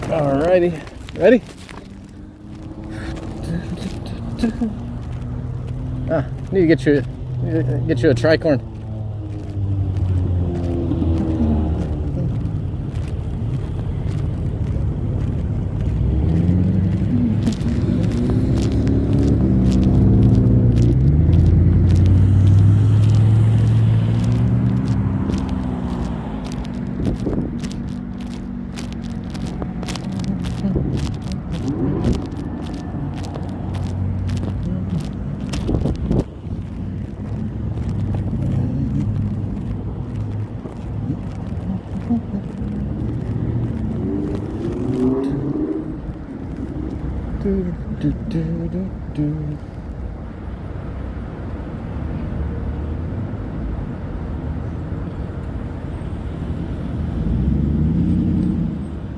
Alrighty, ready? Need to get you a tricorn.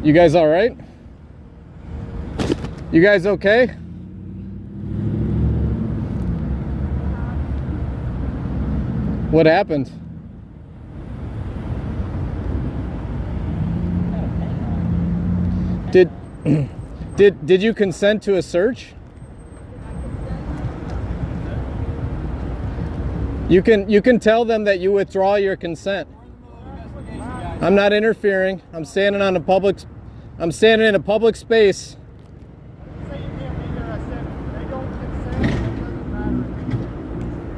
You guys all right? You guys okay? What happened? Did you consent to a search? You can tell them that you withdraw your consent. I'm not interfering. I'm standing in a public space.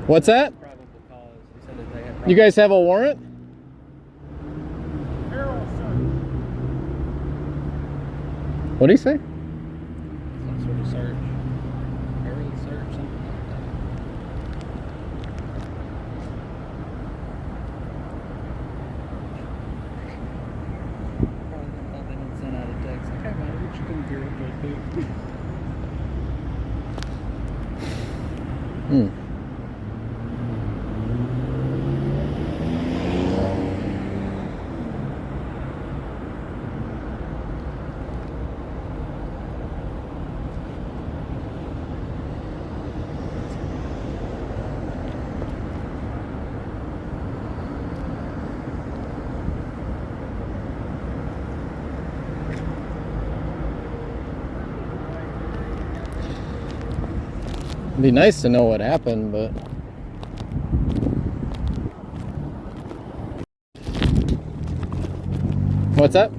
What's that? You guys have a warrant? Carroll, sir. What do you say? Some sort of search. Carroll search, something like that. Probably thought they didn't send out a text. Like, hey man, would you come here real quick? It'd be nice to know what happened, but what's that?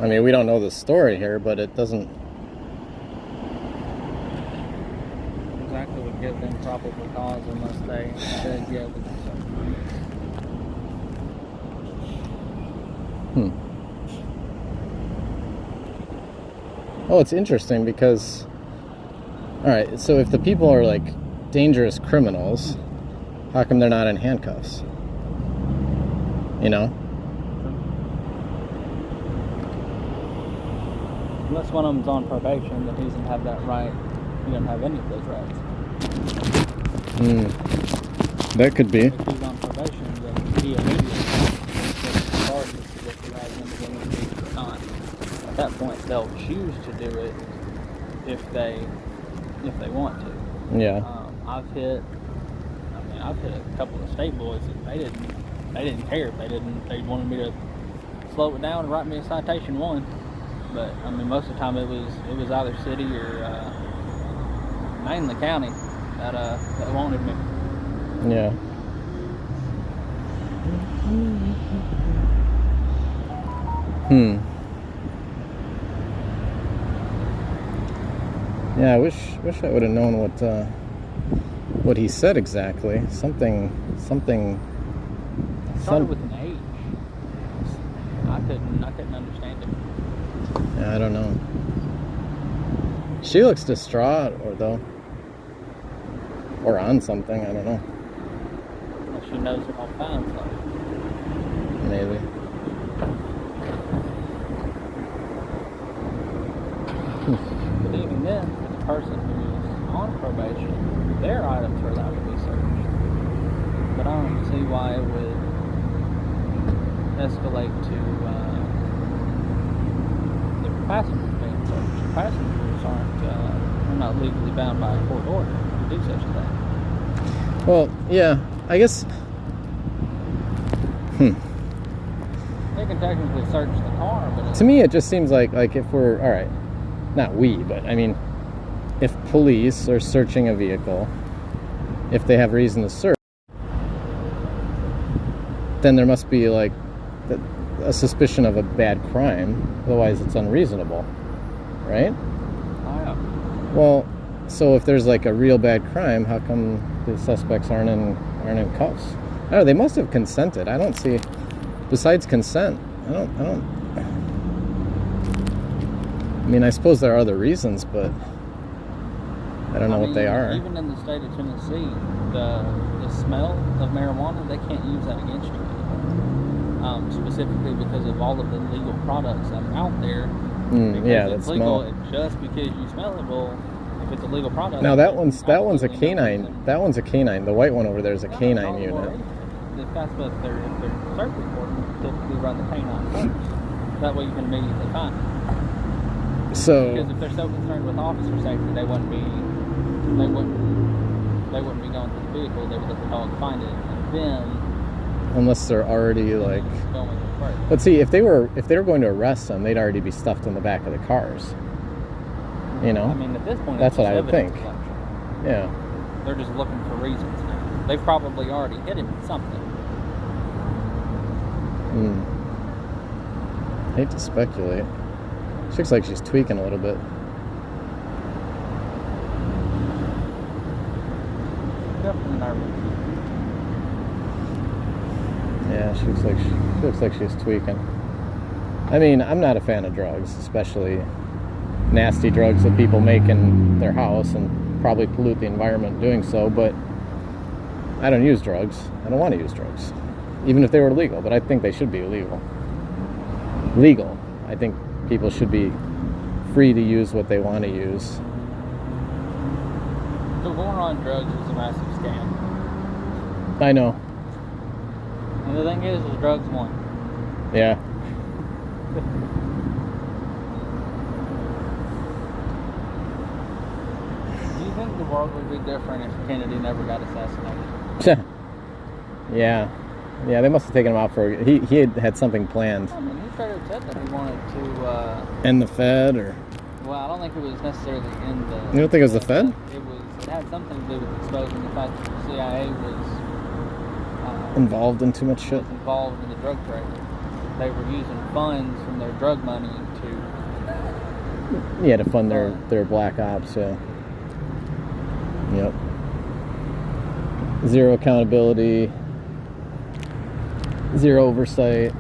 I mean, we don't know the story here, but it doesn't... Exactly would give them probable cause unless they said, yeah, we can search. Oh, it's interesting because... Alright, so if the people are like dangerous criminals, how come they're not in handcuffs? You know? Unless one of them's on probation, then he doesn't have that right. He doesn't have any of those rights. That could be. If he's on probation, then he immediately gets charged with the right individual at the time. At that point, they'll choose to do it if they want to. Yeah. I've hit a couple of state boys that they didn't care if they wanted me to slow it down and write me a citation one. But I mean, most of the time it was either city or mainly county that wanted me. Yeah. Yeah, I wish I would have known what he said exactly. Something. It started with an H. I couldn't understand it. Yeah, I don't know. She looks distraught, or though. Or on something, I don't know. Unless she knows what all sounds like. Maybe. But even then, for the person who's on probation, their items are allowed to be searched. But I don't see why it would escalate to the passengers being searched. Passengers are not legally bound by a court order to do such a thing. Well, yeah, I guess. They can technically search the car, but To me, it just seems like if we're all right, not we, but I mean, if police are searching a vehicle, if they have reason to search, then there must be like a suspicion of a bad crime. Otherwise, it's unreasonable, right? oh yeah. Well, so if there's like a real bad crime, how come the suspects aren't in cuffs? I don't know, they must have consented. I don't see. Besides consent, I mean, I suppose there are other reasons, but I don't know what they are. Even in the state of Tennessee, the smell of marijuana, they can't use that against you anymore. Specifically because of all of the legal products that are out there. Yeah, it's that legal, smell. and just because you smell it, well, if it's a legal product. Now that one's a canine. That one's a canine. The white one over there is a canine unit. If that's what if they're searching for, typically run the canine first. That way you can immediately find it. So Because if they're so concerned with officer safety, they wouldn't be going to the vehicle. They would let the dog find it, and then unless they're already like. going with it first. But see, if they were going to arrest them, they'd already be stuffed in the back of the cars. You know. I mean, at this point, That's it's what I just would evidence think. collection. Yeah. They're just looking for reasons now. They've probably already hit him with something. Hate to speculate. She looks like she's tweaking a little bit. Definitely nervous. Yeah, she looks like she's tweaking. I mean, I'm not a fan of drugs, especially nasty drugs that people make in their house and probably pollute the environment doing so, but I don't use drugs. I don't want to use drugs. Even if they were legal, but I think they should be illegal. Legal. I think people should be free to use what they want to use. The war on drugs is a massive scam. I know. And the thing is drugs won. Yeah. Do you think the world would be different if Kennedy never got assassinated? Yeah. Yeah, they must have taken him out for... He had something planned. I mean, he straight up said that he wanted to... End the Fed, or... Well, I don't think it was necessarily in the... You don't think it was the Fed? It had something to do with exposing the fact that the CIA was... involved in too much shit? Was involved in the drug trade. They were using funds from their drug money to... Yeah, to fund their black ops, yeah. Yep. Zero accountability. Zero oversight.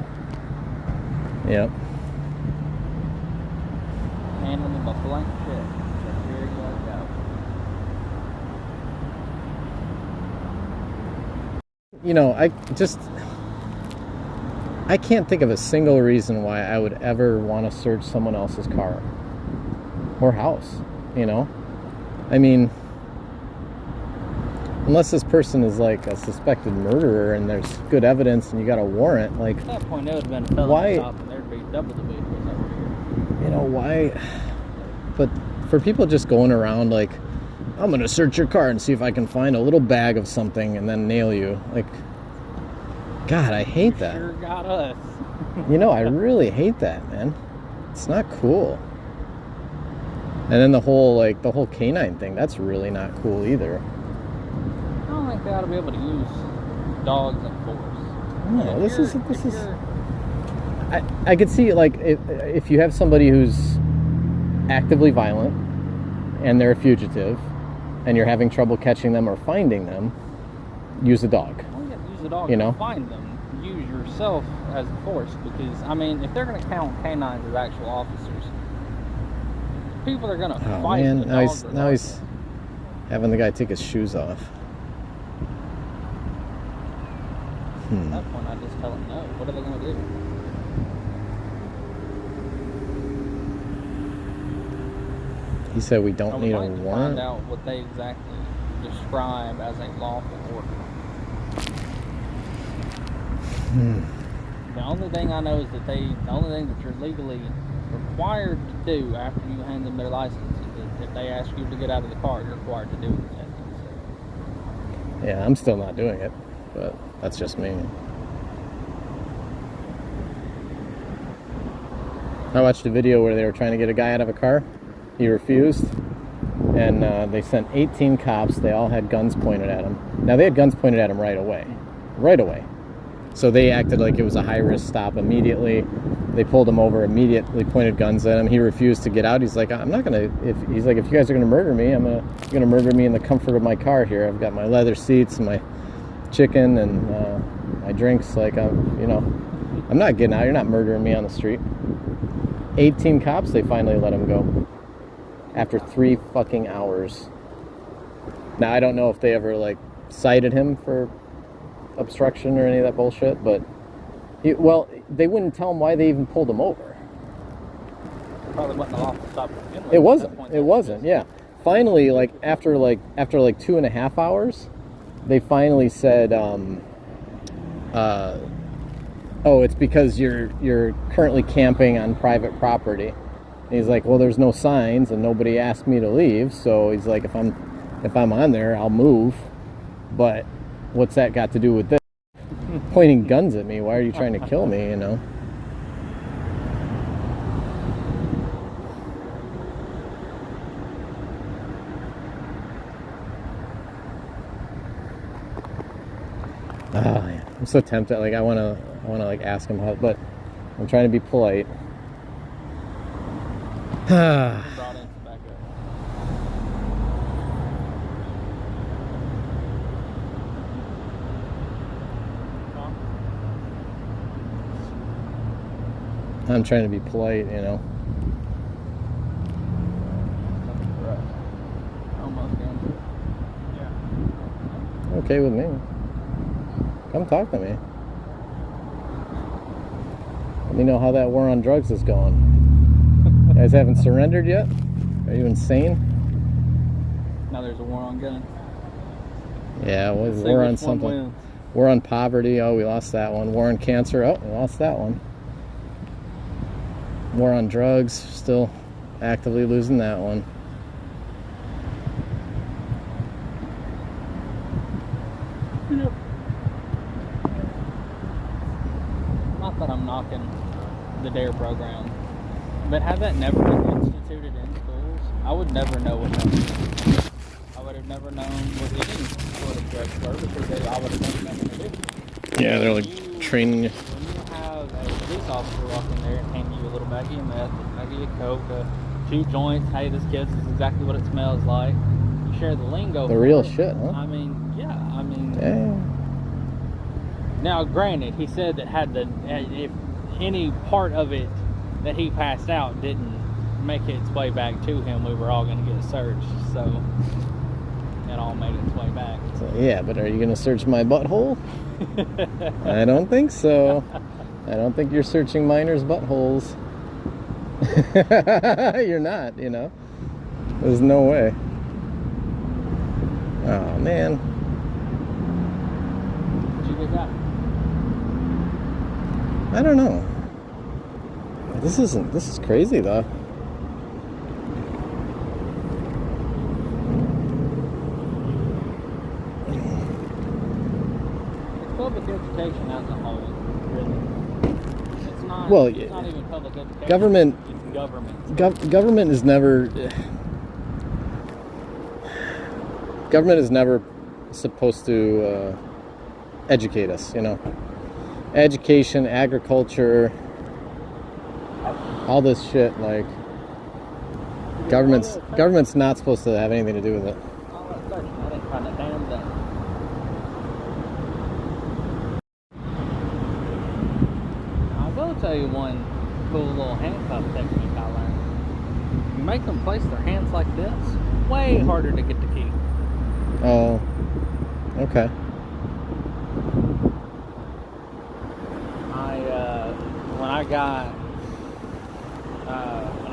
Yep. Hand them a blank check. So here you go. You know, I can't think of a single reason why I would ever want to search someone else's car or house, you know? I mean, unless this person is like a suspected murderer and there's good evidence and you got a warrant, like... At that point, it would have been a felony stop and there'd be double the vehicles over here. You know, why... But for people just going around like, I'm going to search your car and see if I can find a little bag of something and then nail you, like... God, I hate that. Sure got us. You know, I really hate that, man. It's not cool. And then the whole canine thing, that's really not cool either. I don't think they ought to be able to use dogs in force. No, this is. I could see, like, if you have somebody who's actively violent and they're a fugitive and you're having trouble catching them or finding them, use a dog. Well, you have to use a dog You to know? find them. Use yourself as a force, because, I mean, if they're going to count canines as actual officers, people are going to fight the dog. Having the guy take his shoes off. At that point, I just tell them no. What are they going to do? He said we don't need a To warrant. find out what they exactly describe as a lawful order. The only thing I know is that the only thing that you're legally required to do after you hand them their license is that if they ask you to get out of the car, you're required to do it. Yeah, I'm still not doing it, but that's just me. I watched a video where they were trying to get a guy out of a car. He refused, and they sent 18 cops. They all had guns pointed at him. Now, they had guns pointed at him right away. Right away. So they acted like it was a high-risk stop immediately. They pulled him over, immediately pointed guns at him. He refused to get out. He's like, I'm not going to, if you guys are going to murder me, you're going to murder me in the comfort of my car here. I've got my leather seats and my chicken and my drinks. Like, I'm not getting out. You're not murdering me on the street. 18 cops, they finally let him go. After 3 fucking hours. Now, I don't know if they ever, cited him for obstruction or any of that bullshit, but they wouldn't tell him why they even pulled him over. Probably wasn't a lawful stop to begin with. It wasn't, yeah. Finally, after 2.5 hours, they finally said, it's because you're currently camping on private property. And he's like, well, there's no signs and nobody asked me to leave, so he's like, if I'm on there, I'll move. But what's that got to do with this? Pointing guns at me. Why are you trying to kill me, you know? I'm so tempted. I want to ask him how, but I'm trying to be polite. I'm trying to be polite, you know. Okay with me. Come talk to me. Let me know how that war on drugs is going. You guys haven't surrendered yet? Are you insane? Now there's a war on guns. Yeah, war on something. Wins. War on poverty. Oh, we lost that one. War on cancer. Oh, we lost that one. War on drugs. Still actively losing that one. Not that I'm knocking the DARE program, but had that never been instituted in schools, I would never know what that was. I would have never known what any sort of drugs were because I would have never known what to do. Yeah, they're training you. When you have a police officer walk in there and hand you a little baggie of meth, a baggie of coke, 2 joints, hey, this kid's is exactly what it smells like. You share the lingo. The real shit, huh? I mean, yeah. Yeah. Now, granted, he said that if any part of it that he passed out didn't make its way back to him, we were all going to get searched. So it all made its way back. So, yeah, but are you going to search my butthole? I don't think so. I don't think you're searching minors' buttholes. You're not, you know. There's no way. Oh, man. What you get got? I don't know. This is crazy though. It's public education as a whole, really. It's not. Well, it's not even public education. Government. It's government. Government is never. Government is never supposed to educate us, you know. Education, agriculture, all this shit, government's not supposed to have anything to do with it. All that stuff, I didn't find a damn thing. I will tell you one cool little handcuff technique I learned. You make them place their hands like this, way harder to get the key. Oh, okay. When I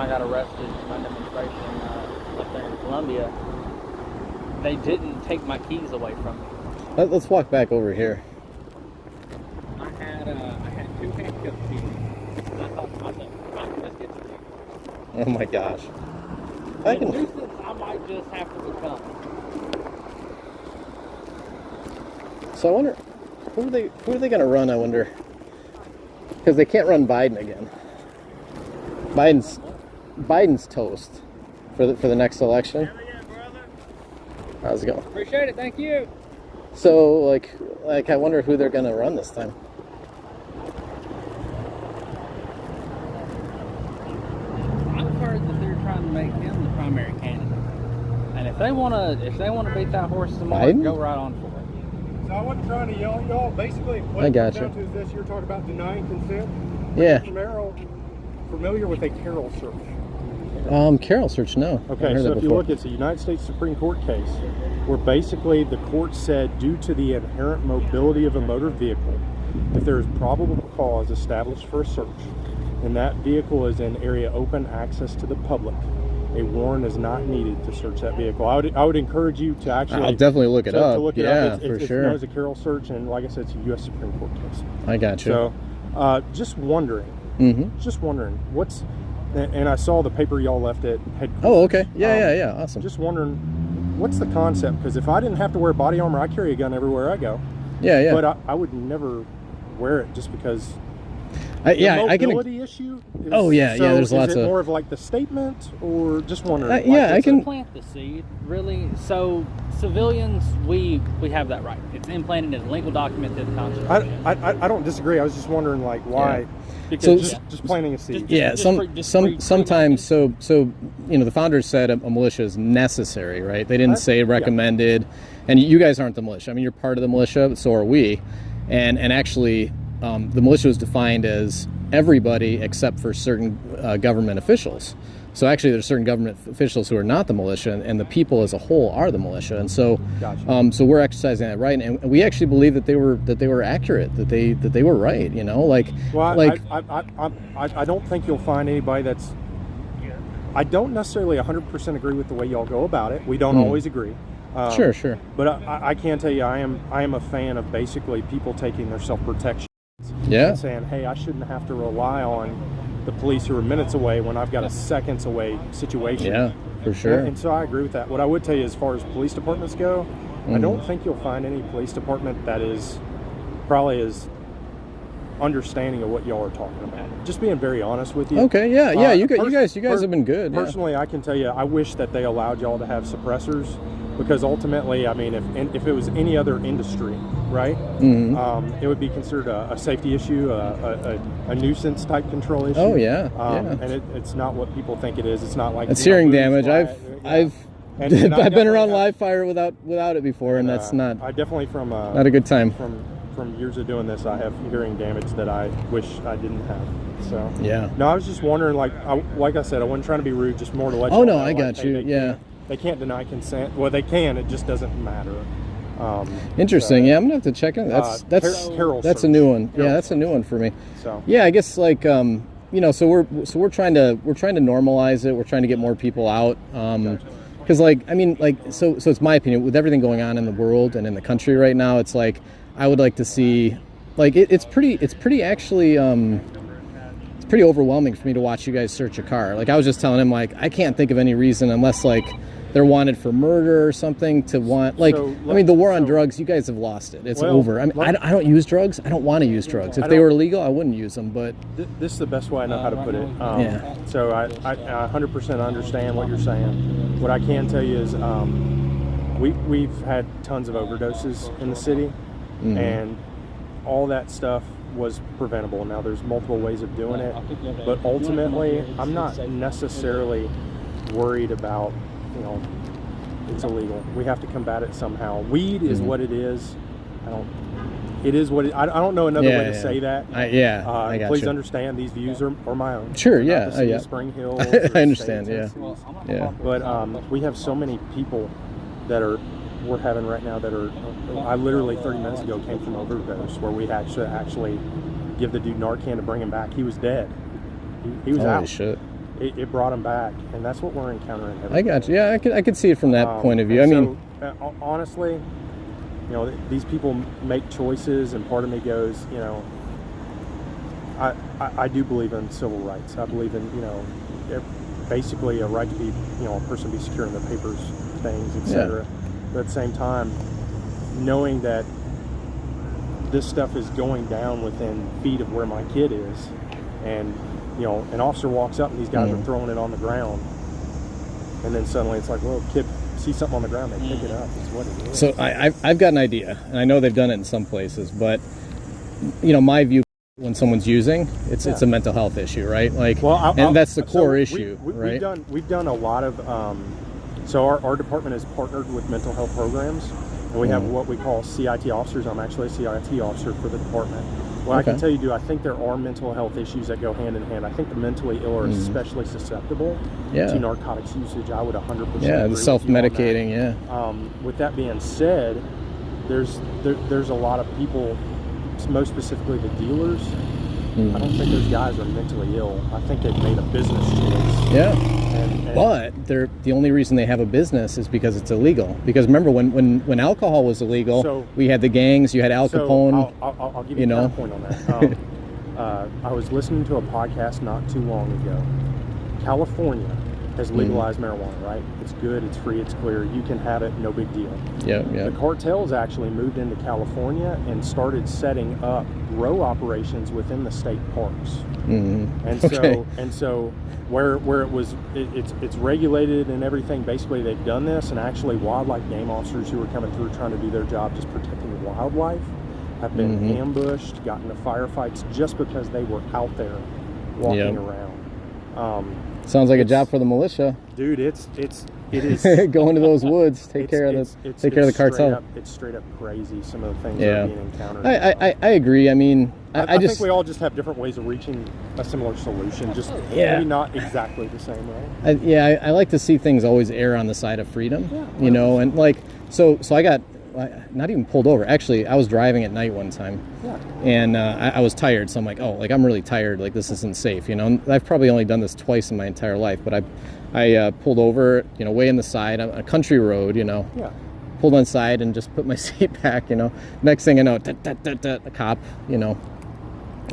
got arrested in my demonstration up there in Columbia, they didn't take my keys away from me. Let's walk back over here. I had 2 handcuff keys. And I thought to myself, I can just get some. Oh my gosh. A nuisance I might just have to become. So I wonder who are they going to run? I wonder, because they can't run Biden again. Biden's toast for the next election. Yeah, brother. How's it going? Appreciate it. Thank you. So like I wonder who they're going to run this time. I've heard that they're trying to make him the primary candidate, and if they want to beat that horse some more, go right on for it. So I wasn't trying to yell at y'all. Basically, what I got it comes down to is this: you're talking about denying consent. Yeah. Carroll, familiar with a Carroll search? Carroll search, no. Okay, so if you look, it's a United States Supreme Court case where basically the court said, due to the inherent mobility of a motor vehicle, if there is probable cause established for a search, and that vehicle is in area open access to the public, a warrant is not needed to search that vehicle. I would encourage you to actually... I'll definitely look it up. To look it yeah, up. for it's sure. known as a Carroll search, and like I said, it's a U.S. Supreme Court case. I got you. So, just wondering, what's... And I saw the paper y'all left at headquarters. Oh, okay. Yeah, awesome. Just wondering, what's the concept? Because if I didn't have to wear body armor, I carry a gun everywhere I go. Yeah. But I would never wear it just because... I can. Mobility issue. There's lots of. Is it of. more of like the statement, or just wondering? I can plant the seed. Really, so civilians, we have that right. It's implanted in a legal document to the Constitution. I don't disagree. I was just wondering, like, why? Yeah. Because just planting a seed. Sometimes. So the founders said a militia is necessary, right? They didn't say recommended. Yeah. And you guys aren't the militia. I mean, you're part of the militia, but so are we. And actually. The militia was defined as everybody except for certain government officials. So actually, there's certain government officials who are not the militia, and the people as a whole are the militia. And so, gotcha. So we're exercising that right, and we actually believe that they were accurate, that they were right. I don't think you'll find anybody that's. I don't necessarily 100% agree with the way y'all go about it. We don't always agree. Sure. But I can tell you, I am a fan of basically people taking their self-protection. Yeah. And saying, hey, I shouldn't have to rely on the police who are minutes away when I've got a seconds away situation. Yeah, for sure. And so I agree with that. What I would tell you, as far as police departments go, I don't think you'll find any police department that is probably as understanding of what y'all are talking about. Just being very honest with you. Okay, yeah. You guys have been good. Personally, I can tell you, I wish that they allowed y'all to have suppressors, because ultimately, I mean, if it was any other industry, right, it would be considered a safety issue, a nuisance type control issue. Oh yeah. And it's not what people think it is. It's not like it's hearing damage. I've been around live fire without it before, and that's not. I definitely not a good time. From years of doing this, I have hearing damage that I wish I didn't have. So yeah. No, I was just wondering, like I said, I wasn't trying to be rude, just more to let you know. Oh no, I got you. They can't deny consent. Well, they can. It just doesn't matter. Interesting. Yeah, I'm gonna have to check it. Carroll. That's a new one. Yeah, that's a new one for me. So yeah, I guess so we're trying to normalize it. We're trying to get more people out. Because so it's my opinion, with everything going on in the world and in the country right now, it's like I would like to see, like it's pretty actually. It's pretty overwhelming for me to watch you guys search a car. Like I was just telling him, like I can't think of any reason unless like they're wanted for murder or something to want the war on drugs. You guys have lost it. It's over. I mean, I don't use drugs. I don't want to use drugs. If they were illegal, I wouldn't use them. But this is the best way I know how to put it. So I 100% understand what you're saying. What I can tell you is we've had tons of overdoses in the city, and all that stuff was preventable. Now there's multiple ways of doing it, but ultimately I'm not necessarily worried about, it's illegal. We have to combat it somehow. Weed is what it is. It is what I don't know another way to say that. I got please you. understand these views are my own. Sure, yeah. Spring Hill. I understand, yeah. But we have so many people that are we're having right now that are, I literally 30 minutes ago came from overdose where we had to actually give the dude Narcan to bring him back. He was dead. He was Holy out. Shit. It brought him back, and that's what we're encountering. I got you. Yeah, I could see it from that point of view. I mean, honestly, you know, these people make choices, and part of me goes, you know, I do believe in civil rights. I believe in, you know, basically a right to be, you know, a person be secure in their papers, things, etc. But at the same time, knowing that this stuff is going down within feet of where my kid is, and you know, an officer walks up and these guys are throwing it on the ground, and then suddenly it's like, well, kid see something on the ground, they pick it up. It's what it is. So I've got an idea, and I know they've done it in some places, but you know, my view when someone's using, it's a mental health issue, right? Like, and that's the core issue, right? We've done a lot of. So our department is partnered with mental health programs, and we have what we call CIT officers. I'm actually a CIT officer for the department. Well, I can tell you, I think there are mental health issues that go hand in hand. I think the mentally ill are especially susceptible to narcotics usage. I would 100% agree the self-medicating, with that being said, there's a lot of people, most specifically the dealers. I don't think those guys are mentally ill. I think they've made a business choice. Yeah. But the only reason they have a business is because it's illegal. Because remember, when alcohol was illegal, we had the gangs, you had Al Capone. I'll give you a point on that. I was listening to a podcast not too long ago. California has legalized marijuana, right? It's good, it's free, it's clear. You can have it, no big deal. The cartels actually moved into California and started setting up grow operations within the state parks. And so where it was, it's regulated and everything. Basically, they've done this, and actually wildlife game officers who are coming through trying to do their job, just protecting wildlife, have been ambushed, got into firefights just because they were out there walking around. Sounds like a job for the militia, dude. It is go into those woods, take care of the cartel. It's straight up crazy. Some of the things that are being encountered. I agree. I mean, I think we all just have different ways of reaching a similar solution. Just maybe not exactly the same way. I like to see things always err on the side of freedom. You know, and like so I got not even pulled over. Actually, I was driving at night one time, and I was tired. So I'm like, I'm really tired. Like, this isn't safe. You know, and I've probably only done this twice in my entire life, but I pulled over, you know, way in the side on a country road. You know, pulled on the side and just put my seat back. You know, next thing I know, the cop. You know,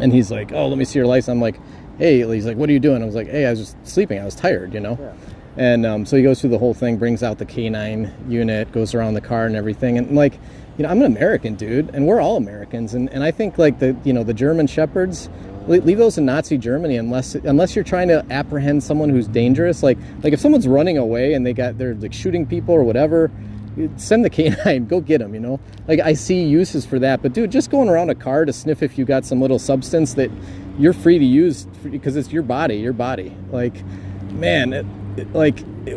and he's like, oh, let me see your license. I'm like, hey. He's like, what are you doing? I was like, hey, I was just sleeping. I was tired. You know. And so he goes through the whole thing, brings out the K9 unit, goes around the car and everything. And like, you know, I'm an American dude, and we're all Americans. And I think like the German Shepherds, leave those in Nazi Germany unless you're trying to apprehend someone who's dangerous. Like if someone's running away and they're like shooting people or whatever, send the K9, go get them, you know? Like, I see uses for that. But dude, just going around a car to sniff if you got some little substance that you're free to use because it's your body. Like, man,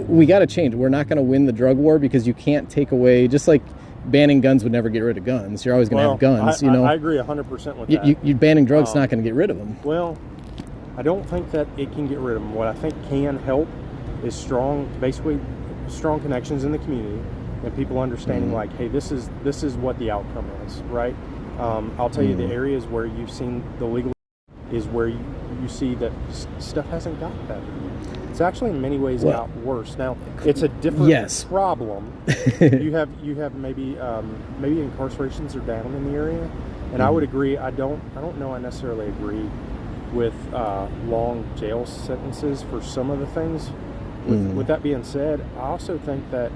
we got to change. We're not going to win the drug war because you can't take away, just like banning guns would never get rid of guns. You're always going to have guns, you know. I agree 100% with that. You banning drugs not going to get rid of them. Well, I don't think that it can get rid of them. What I think can help is strong connections in the community and people understanding like, hey, this is what the outcome is, right? I'll tell you, the areas where you've seen the legal is where you see that stuff hasn't got better. It's actually in many ways got worse. Now it's a different problem. you have maybe incarcerations are down in the area, and I would agree. I don't know. I necessarily agree with long jail sentences for some of the things. With that being said, I also think that,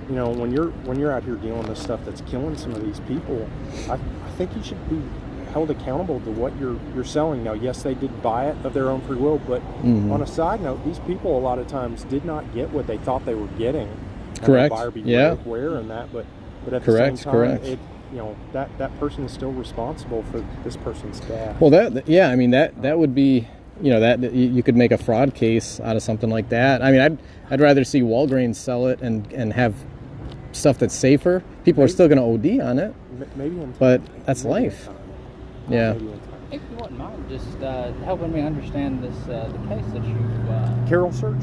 you know, when you're out here dealing with stuff that's killing some of these people, I think you should be held accountable to what you're selling. Now, yes, they did buy it of their own free will, but on a side note, these people a lot of times did not get what they thought they were getting. Correct. Buyer beware, aware and that, but at the same time, it, you know, that person is still responsible for this person's death. Well, I mean that would be, you know, that you could make a fraud case out of something like that. I mean, I'd rather see Walgreens sell it and have stuff that's safer. People are still going to OD on it. But that's life. Yeah. If you wouldn't mind just helping me understand this the case that you Carroll search.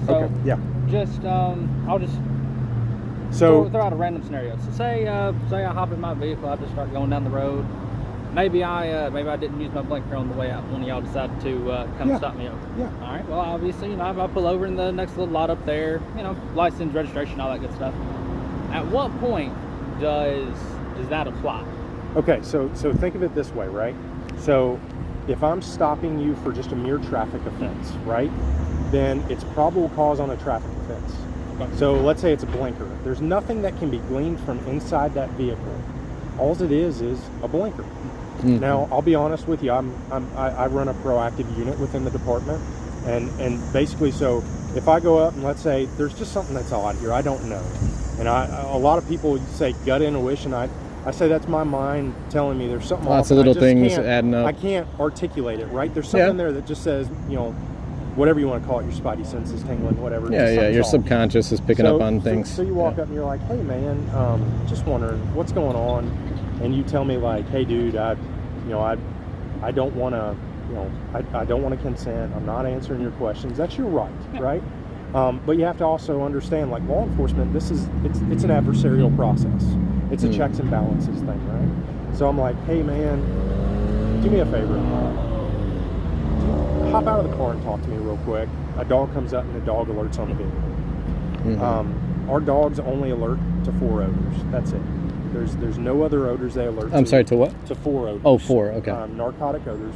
So okay. Yeah. Just I'll just So throw out a random scenario. So say I hop in my vehicle, I just start going down the road. Maybe I didn't use my blinker on the way out. One of y'all decided to come stop me over. Yeah. All right. Well, obviously, I pull over in the next little lot up there. License, registration, all that good stuff. At what point does that apply? Okay, so think of it this way, right? So if I'm stopping you for just a mere traffic offense, right, then it's probable cause on a traffic offense. Okay. So let's say it's a blinker. There's nothing that can be gleaned from inside that vehicle. All it is a blinker. Mm-hmm. Now, I'll be honest with you. I run a proactive unit within the department, and basically, so if I go up and let's say there's just something that's odd here, I don't know, and a lot of people say gut intuition. I say that's my mind telling me there's something. Lots of little things adding up. I can't articulate it, right? There's something there that just says, whatever you want to call it, your spidey senses tingling, whatever. Yeah, your subconscious is picking up on things. So you walk up and you're like, hey man, just wondering what's going on, and you tell me like, hey dude, I don't want to, I don't want to consent. I'm not answering your questions. That's your right, right? But you have to also understand, like law enforcement, it's an adversarial process. It's a checks and balances thing, right? So I'm like, hey man, do me a favor. Hop out of the car and talk to me real quick. A dog comes up and the dog alerts on the vehicle. Mm-hmm. Our dogs only alert to 4 odors. That's it. There's no other odors they alert to. I'm sorry, to what? To 4 odors. Oh, 4, okay. Narcotic odors.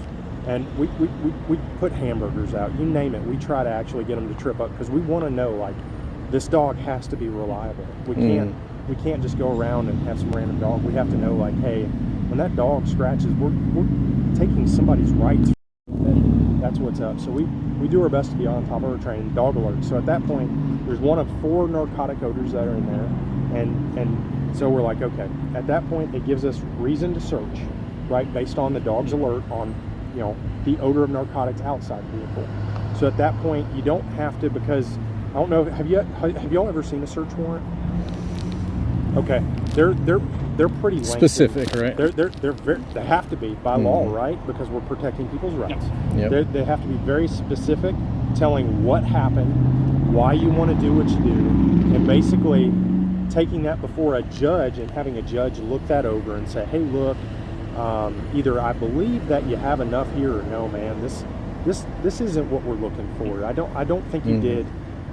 And we put hamburgers out. You name it. We try to actually get them to trip up because we want to know, like, this dog has to be reliable. We can't just go around and have some random dog. We have to know, like, hey, when that dog scratches, we're taking somebody's rights. That's what's up. So we do our best to be on top of our training. Dog alerts. So at that point, there's one of 4 narcotic odors that are in there, and so we're like, okay. At that point, it gives us reason to search, right, based on the dog's alert on, the odor of narcotics outside the vehicle. So at that point, you don't have to, because I don't know, have y'all ever seen a search warrant? Okay, they're pretty lengthy. Specific, right? They have to be by law, right? Because we're protecting people's rights. Yep. They have to be very specific, telling what happened, why you want to do what you do, and basically taking that before a judge and having a judge look that over and say, hey, look, either I believe that you have enough here, or no, man, this isn't what we're looking for. I don't think you did.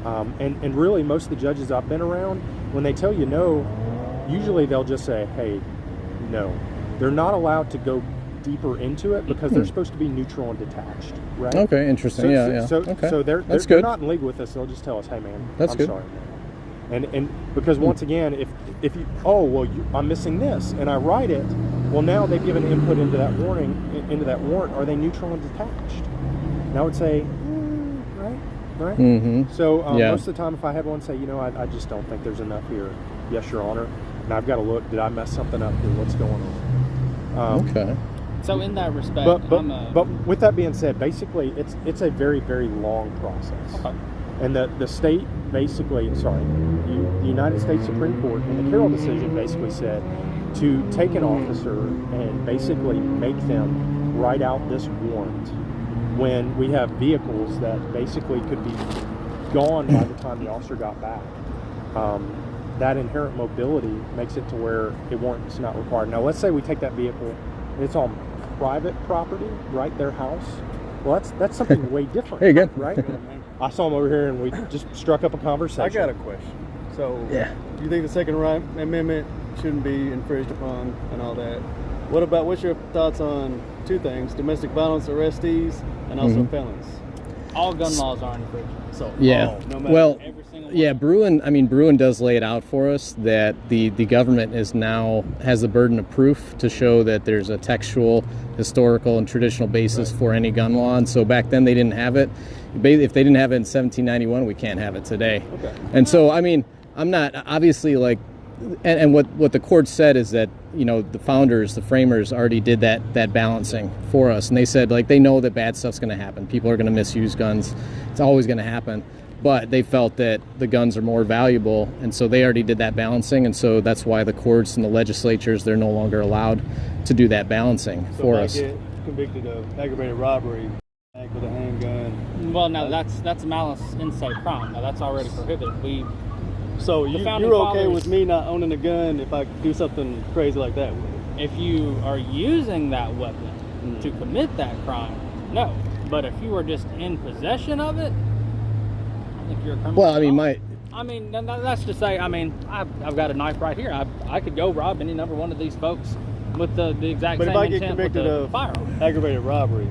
And really, most of the judges I've been around, when they tell you no, usually they'll just say, hey, no. They're not allowed to go deeper into it because they're supposed to be neutral and detached, right? Okay, interesting. So they're good. not in league with us. They'll just tell us, hey, man, I'm sorry, man. And because once again, if you, I'm missing this, and I write it, well, now they've given input into that warrant. Are they neutral and detached? And I would say, right? Mm-hmm. So most of the time, if I had one say, I just don't think there's enough here. Yes, Your Honor. And I've got to look. Did I mess something up here? What's going on? Okay. So in that respect, but with that being said, basically, it's a very, very long process. Okay. And the state basically, the United States Supreme Court in the Carroll decision basically said to take an officer and basically make them write out this warrant when we have vehicles that basically could be gone by the time the officer got back. That inherent mobility makes it to where a warrant is not required. Now, let's say we take that vehicle and it's on private property, right, their house. Well, that's something way different. There you go. Right? I saw him over here and we just struck up a conversation. I got a question. So, you think the Second Amendment shouldn't be infringed upon and all that? What's your thoughts on 2 things, domestic violence arrestees and also felons? All gun laws are infringed. So, no matter every single one. Bruin does lay it out for us that the government has the burden of proof to show that there's a textual, historical, and traditional basis for any gun law. And so back then they didn't have it. If they didn't have it in 1791, we can't have it today. Okay. And so, I'm not obviously like, and what the court said is that the founders, the framers, already did that balancing for us, and they said like they know that bad stuff's going to happen. People are going to misuse guns. It's always going to happen. But they felt that the guns are more valuable, and so they already did that balancing, and so that's why the courts and the legislatures, they're no longer allowed to do that balancing for us. So if I get convicted of aggravated robbery with a handgun. Well, now that's malice in se crime. Now that's already prohibited. So The you're founding okay fathers- with me not owning a gun if I do something crazy like that with it? If you are using that weapon to commit that crime, no. But if you are just in possession of it, I think you're a criminal. Well, I mean, that's to say, I mean, I've got a knife right here. I could go rob any number one of these folks with the exact But same if I get intent with convicted the of firearm. aggravated robbery,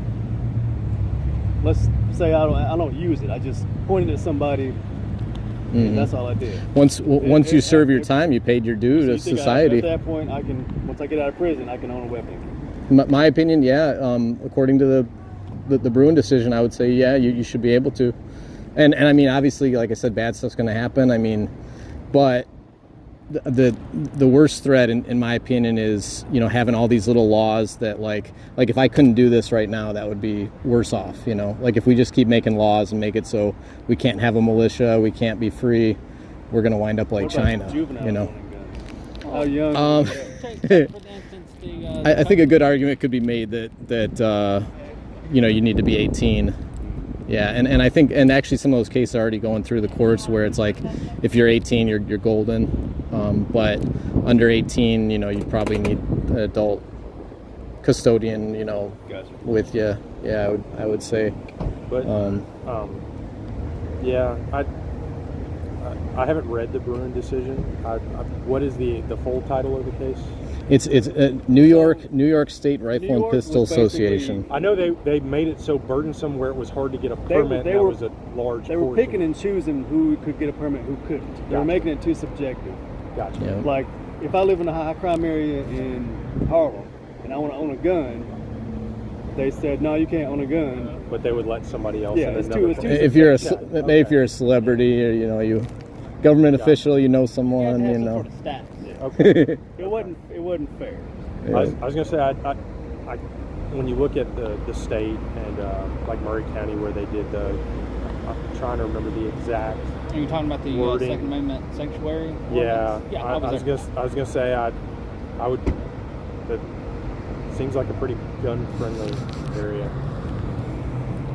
let's say I don't use it. I just pointed at somebody. And that's all I did. Once you serve your time, you paid your due So to you think society. at that point, once I get out of prison, I can own a weapon again. My opinion, yeah. According to the Bruin decision, I would say, yeah, you should be able to. And I mean, obviously, like I said, bad stuff's going to happen. I mean, but the worst threat, in my opinion, is, you know, having all these little laws that like if I couldn't do this right now, that would be worse off. You know, like if we just keep making laws and make it so we can't have a militia, we can't be free, we're going to wind up like What about China. juvenile You know. owning guns? How young? Take, for instance, I think a good argument could be made that you know, you need to be 18. Yeah, and I think, and actually some of those cases are already going through the courts where it's like, if you're 18, you're golden. But under 18, you know, you probably need an adult custodian, you know, Gotcha. with you. Yeah, I would say. But yeah, I haven't read the Bruin decision. What is the full title of the case? It's New York State Rifle New and York Pistol was basically- Association. I know they made it so burdensome where it was hard to get a They permit. were- That was a large. They were portion. picking and choosing who could get a permit, who couldn't. They were Gotcha. making it too subjective. Gotcha. Yeah. Like, if I live in a high crime area in Harlem and I want to own a gun, they said, no, you can't own a gun. But they would let somebody else. Yeah, in it's another too- place. If you're Yeah, maybe if you're a celebrity, or, you know, you government official, you know someone, you know. Sort of stats. Okay. It wasn't fair. Yeah. I was going to say, I when you look at the state and like Murray County where they did I'm trying to remember the exact. Are you talking about the Wording. Second Amendment sanctuary? Yeah, ordinance? Yeah. I was gonna say I would. That seems like a pretty gun friendly area.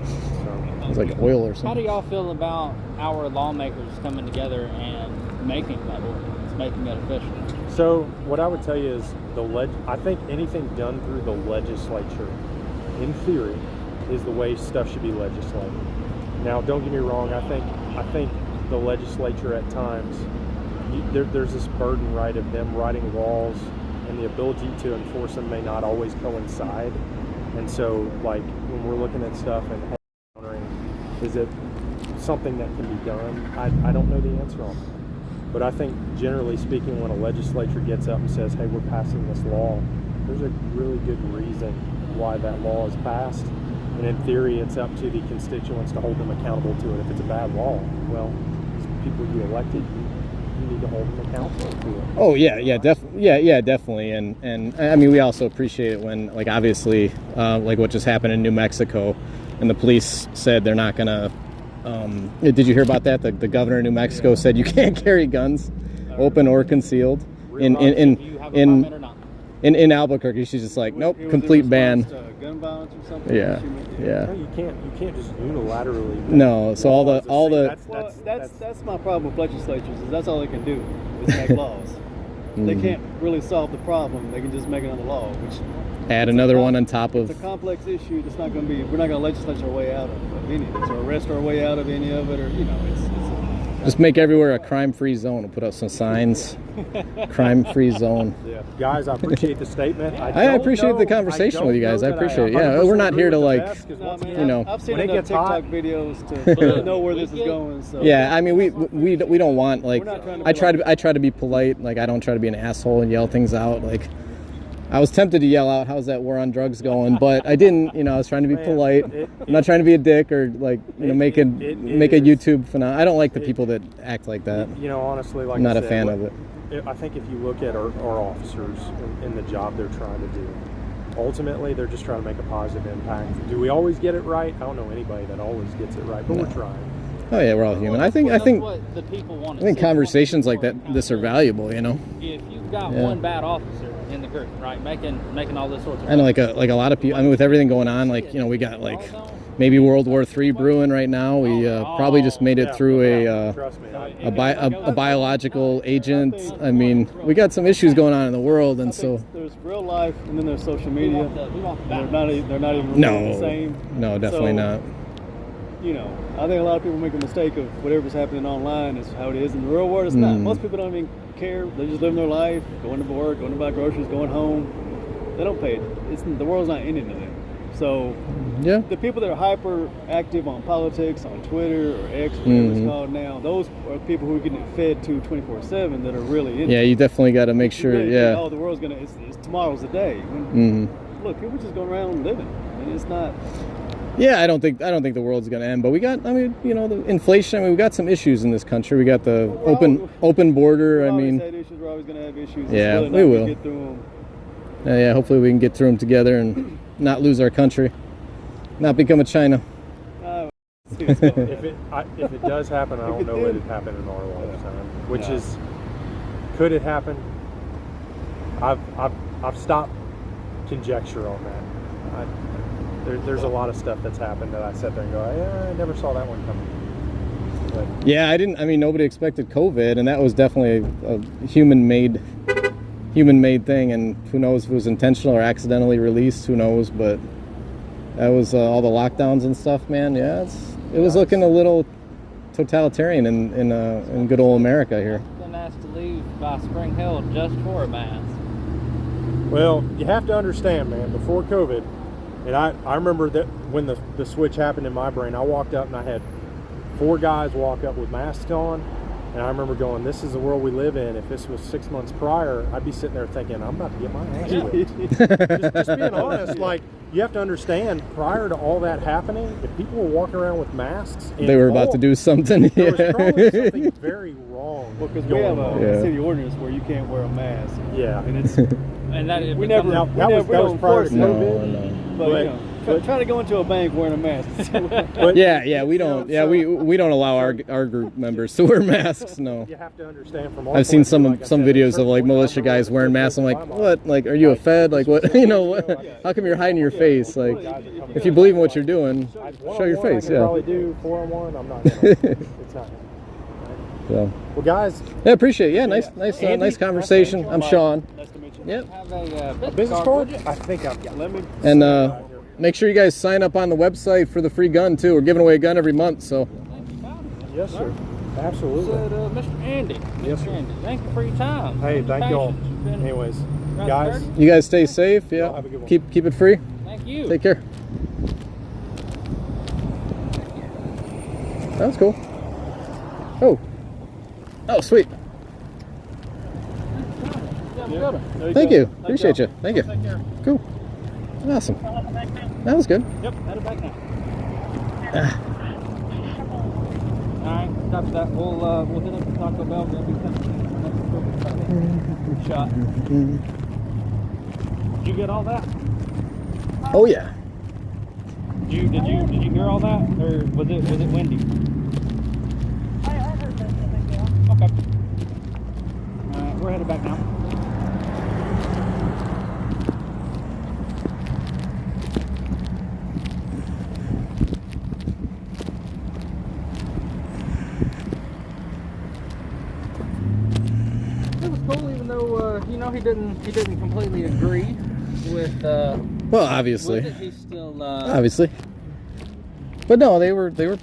So It's like oil or How do something. y'all feel about our lawmakers coming together and making that ordinance, making it official? So what I would tell you is I think anything done through the legislature, in theory, is the way stuff should be legislated. Now, don't get me wrong. I think the legislature at times there's this burden, right, of them writing laws, and the ability to enforce them may not always coincide. And so, like when we're looking at stuff and countering, is it something that can be done? I don't know the answer on that. But I think, generally speaking, when a legislature gets up and says, hey, we're passing this law, there's a really good reason why that law is passed. And in theory, it's up to the constituents to hold them accountable to it. If it's a bad law, well, these people you elected, you need to hold them accountable to it. Oh yeah, definitely. And I mean, we also appreciate it when, like, obviously, like what just happened in New Mexico, and the police said they're not gonna. Did you hear about that? The governor of New Mexico said you can't carry guns, open or concealed, in If you have a permit or not. in Albuquerque. She's just like, nope, It was in complete ban. response to gun violence or something? Yeah, No, yeah. you can't just unilaterally. No, so all the Well, that's my problem with legislatures, is that's all they can do, is make laws. They can't really solve the problem. They can just make another law, which add another one on top it's of. a complex issue. That's not going to be. We're not going to legislate our way out of any of it, or arrest our way out of any of it, or it's Just make everywhere a crime-free zone. We'll put up some signs. Crime-free zone. Yeah. Guys, I appreciate the statement. I appreciate the conversation with you guys. I appreciate it. Yeah, we're not here to, like, you know. I've seen when it enough gets hot- TikTok videos to know where this is going. So Yeah, I mean, we don't want, like, We're not trying to I try to be polite. Like, I don't try to be an asshole and yell things out. Like, I was tempted to yell out, "How's that war on drugs going?" But I didn't. You know, I was trying to be polite. I'm not trying to be a dick or, like, you know, make a YouTube phenomenon. I don't like the people that act like that. You know, honestly, like I'm not I a said, fan of it. I think if you look at our officers in the job they're trying to do, ultimately they're just trying to make a positive impact. Do we always get it right? I don't know anybody that always gets it right, but we're trying. Oh yeah, we're all human. I think That's what the people want to see. conversations like that this are valuable. You know. If you've got Yeah. one bad officer in the group, right, making all this sorts of I know, like a lot of people. I mean, with everything going on, like, you know, we got like maybe World War III brewing right now. We probably just made it through a biological agent. I mean, we got some issues going on in the world, and so there's real life, and then there's social media. They're not even no, the same. No, definitely not. You know, I think a lot of people make a mistake of whatever's happening online is how it is in the real world. It's not. Most people don't even care. They're just living their life, going to work, going to buy groceries, going home. They don't pay it. The world's not ending to them. So yeah, the people that are hyper active on politics, on Twitter or X, whatever it's called now, those are people who are getting fed to 24/7 that are really in it. Yeah, you definitely got to make sure. Really yeah. Oh, the world's gonna. It's tomorrow's the day. Look, people just going around living, and it's not. Yeah, I don't think the world's gonna end, but we got. I mean, you know, the inflation. I mean, we got some issues in this country. We got the open border. I mean, we're always gonna have issues. Yeah, we will. Get through them. Yeah, hopefully we can get through them together and not lose our country, not become a China. If it does happen, I don't know it would happen in our lifetime. Could it happen? I've stopped conjecture on that. There's a lot of stuff that's happened that I sat there and go, yeah, I never saw that one coming. But, yeah, I didn't. I mean, nobody expected COVID, and that was definitely a human-made thing. And who knows if it was intentional or accidentally released? Who knows? But that was all the lockdowns and stuff, man. Yeah, it was looking a little totalitarian in good old America here. Been asked to leave by Spring Hill just for a mask. Well, you have to understand, man. Before COVID. And I remember that when the switch happened in my brain, I walked up and I had 4 guys walk up with masks on. And I remember going, this is the world we live in. If this was 6 months prior, I'd be sitting there thinking, I'm about to get my ass whipped. just being honest, like, you have to understand, prior to all that happening, if people were walking around with masks, they were about to do something. There was probably something very wrong. Well, because we have a city ordinance where you can't wear a mask. Yeah. And it's... And that that was prior to COVID. No. But trying to go into a bank wearing a mask. we don't. Yeah, we don't allow our group members to wear masks. No. You have to understand from. I've seen some videos of like militia guys wearing masks. I'm like, what? Like, are you a Fed? Like, what? You know, what? How come you're hiding your face? Like, if you believe in what you're doing, show your face. Yeah. Probably do 4-on-1. I'm not. It's not. So. Well, guys. Yeah, appreciate it. Yeah, nice conversation. I'm Sean. Nice to meet you. Yep. Have A business card? I think I've got. Let me. And make sure you guys sign up on the website for the free gun too. We're giving away a gun every month, so. Yes, sir. Absolutely. Said, Mr. Andy. Yes, sir. Andy, thank you for your time. Hey, thank y'all. Anyways, guys. You guys stay safe. Yeah. Have a good one. Keep it free. Thank you. Take care. That was cool. Oh, sweet. Thank you. Appreciate you. Thank you. Cool. Awesome. That was good. Yep, headed back now. Alright, stop that. We'll hit up the Taco Bell. Shot. Did you get all that? Oh yeah. Did you hear all that, or was it windy? I heard that. Okay. Alright, we're headed back now. Even though he didn't completely agree with well, obviously. with it, he's still obviously. But no, they were pulling